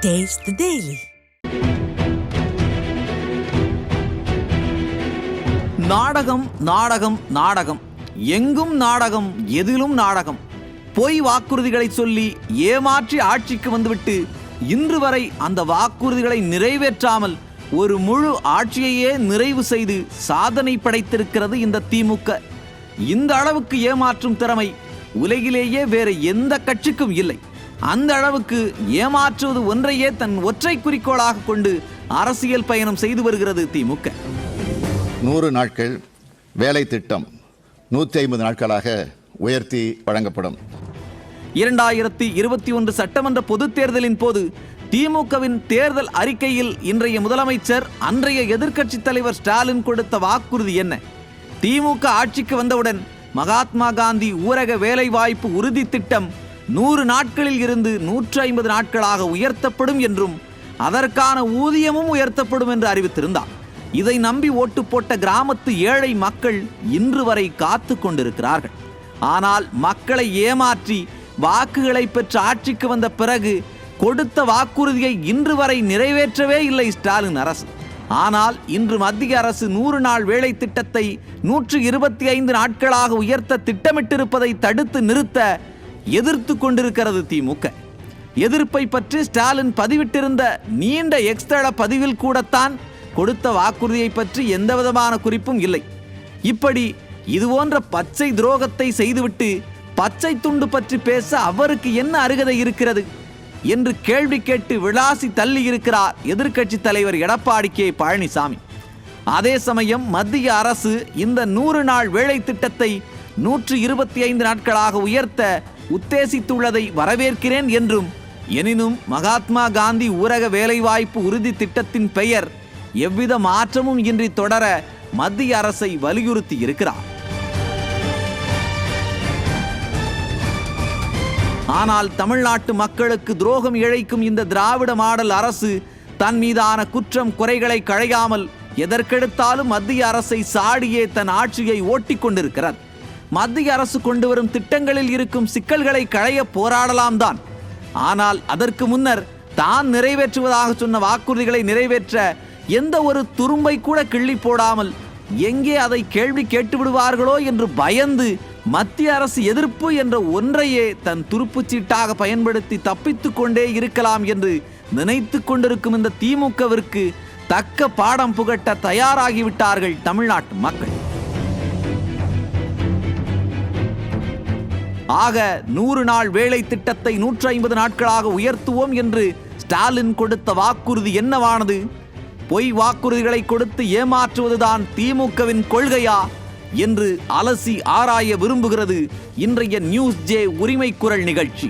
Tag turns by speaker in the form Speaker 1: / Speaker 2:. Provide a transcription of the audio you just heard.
Speaker 1: Taste the Daily.
Speaker 2: நாடகம் நாடகம் நாடகம், எங்கும் நாடகம், எதிலும் நாடகம். பொய் வாக்குறுதிகளை சொல்லி ஏமாற்றி ஆட்சிக்கு வந்துவிட்டு இன்று வரை அந்த வாக்குறுதிகளை நிறைவேற்றாமல் ஒரு முழு ஆட்சியையே நிறைவு செய்து சாதனை படைத்திருக்கிறது இந்த திமுக. இந்த அளவுக்கு ஏமாற்றும் திறமை உலகிலேயே வேறு எந்த கட்சிக்கும் இல்லை. அந்த அளவுக்கு ஏமாற்றுவது ஒன்றையே தன் ஒற்றை குறிக்கோளாக கொண்டு அரசியல் பயணம் செய்து வருகிறது திமுக.
Speaker 3: 100 நாட்கள் வேலை திட்டம் 150 நாட்களாக உயர்த்தி வழங்கப்படும்.
Speaker 2: 2021 சட்டமன்ற பொதுத் தேர்தலின் போது திமுகவின் தேர்தல் அறிக்கையில் இன்றைய முதலமைச்சர் அன்றைய எதிர்க்கட்சித் தலைவர் ஸ்டாலின் கொடுத்த வாக்குறுதி என்ன? திமுக ஆட்சிக்கு வந்தவுடன் மகாத்மா காந்தி ஊரக வேலைவாய்ப்பு உறுதி திட்டம் 100 நாட்களில் இருந்து 150 நாட்களாக உயர்த்தப்படும் என்றும் அதற்கான ஊதியமும் உயர்த்தப்படும் என்று அறிவித்திருந்தார். இதை நம்பி ஓட்டு போட்ட கிராமத்து ஏழை மக்கள் இன்று வரை காத்து கொண்டிருக்கிறார்கள். ஆனால் மக்களை ஏமாற்றி வாக்குகளை பெற்று ஆட்சிக்கு வந்த பிறகு கொடுத்த வாக்குறுதியை இன்று வரை நிறைவேற்றவே இல்லை ஸ்டாலின் அரசு. ஆனால் இன்று மத்திய அரசு 100 நாள் வேலை திட்டத்தை 125 நாட்களாக உயர்த்த திட்டமிட்டிருப்பதை தடுத்து நிறுத்த எதிர்த்து கொண்டிருக்கிறது திமுக. எதிர்ப்பை பற்றி ஸ்டாலின் பதிவிட்டிருந்த நீண்ட எக்ஸ்தள பதிவில் கூடத்தான் கொடுத்த வாக்குறுதியை பற்றி எந்தவிதமான குறிப்பும் இல்லை. இப்படி இதுபோன்ற பச்சை துரோகத்தை செய்துவிட்டு பச்சை துண்டு பற்றி பேச அவருக்கு என்ன அருகதை இருக்கிறது என்று கேள்வி கேட்டு விளாசி தள்ளி இருக்கிறார் எதிர்க்கட்சி தலைவர் எடப்பாடி கே பழனிசாமி. அதே சமயம் மத்திய அரசு இந்த 100 நாள் வேலை திட்டத்தை 125 நாட்களாக உயர்த்த உத்தேசித்துள்ளதை வரவேற்கிறேன் என்றும், எனினும் மகாத்மா காந்தி ஊரக வேலைவாய்ப்பு உறுதி திட்டத்தின் பெயர் எவ்வித மாற்றமும் இன்றி தொடர மத்திய அரசை வலியுறுத்தி இருக்கிறார். ஆனால் தமிழ்நாட்டு மக்களுக்கு துரோகம் இழைக்கும் இந்த திராவிட மாடல் அரசு தன் மீதான குற்றம் குறைகளை களையாமல் எதற்கெடுத்தாலும் மத்திய அரசை சாடியே தன் ஆட்சியை ஓட்டிக் கொண்டிருக்கிறார். மத்திய அரசு கொண்டு வரும் திட்டங்களில் இருக்கும் சிக்கல்களை களைய போராடலாம் தான். ஆனால் அதற்கு முன்னர் தான் நிறைவேற்றுவதாக சொன்ன வாக்குறுதிகளை நிறைவேற்ற எந்த ஒரு துரும்பை கூட கிள்ளி போடாமல் எங்கே அதை கேள்வி கேட்டு விடுவார்களோ என்று பயந்து மத்திய அரசு எதிர்ப்பு என்ற ஒன்றையே தன் துருப்புச்சீட்டாக பயன்படுத்தி தப்பித்து கொண்டே இருக்கலாம் என்று நினைத்து கொண்டிருக்கும் இந்த திமுகவிற்கு தக்க பாடம் புகட்ட தயாராகிவிட்டார்கள் தமிழ்நாட்டு மக்கள். ஆக 100 நாள் வேலை திட்டத்தை 150 நாட்களாக உயர்த்துவோம் என்று ஸ்டாலின் கொடுத்த வாக்குறுதி என்னவானது? பொய் வாக்குறுதிகளை கொடுத்து ஏமாற்றுவதுதான் திமுகவின் கொள்கையா என்று அலசி ஆராய விரும்புகிறது இன்றைய நியூஸ் ஜே உரிமை குரல் நிகழ்ச்சி.